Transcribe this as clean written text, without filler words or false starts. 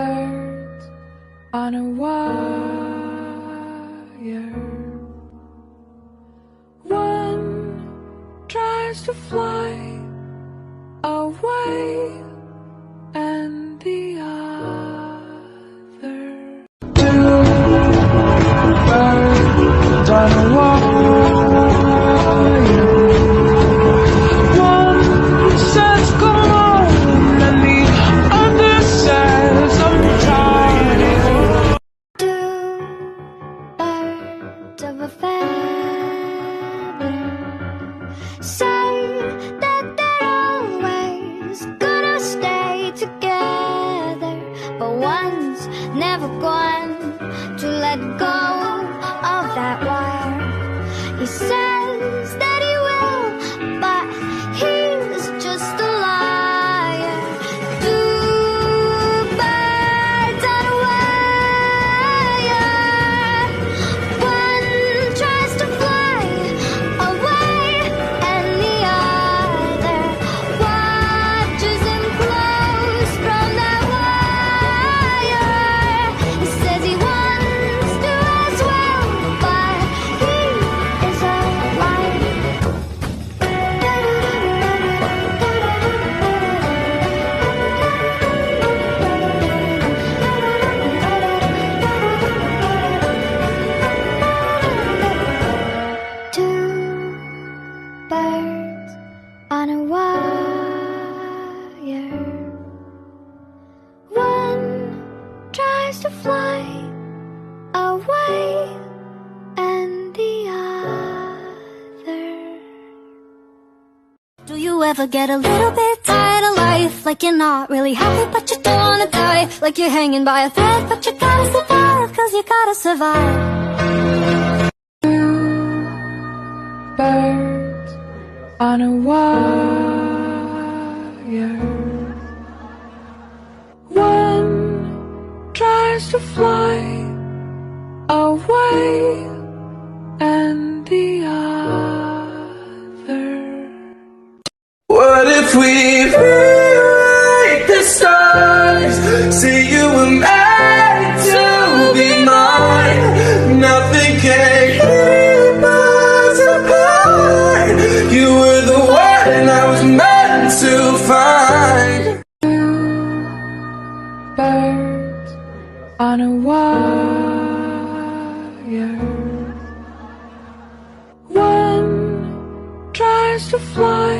birds on a wire. One tries to fly away, and the other. Two birds on a wire. One says come on, and the other says I'm tired. Two birds of a feather say that they're always gonna stay together, but one's never going to let go of that wire. He says that he will, but he's just a liar. Two birds on a wire. One tries to fly away, and the other watches him close from that wire. He says he wants to as well, but he is a liar. Two birds on a wire. One tries to fly away, and the other. Do you ever get a little bit tired of life? Like you're not really happy, but you don't wanna die. Like you're hanging by a thread, but you gotta survive, 'cause you gotta survive. Birds on a wire. One tries to fly away, and the other. What if we rewrite the stars? Say you were meant to be mine. Nothing can keep us apart. You were the one I was meant to find. Birds on a wire. One tries to fly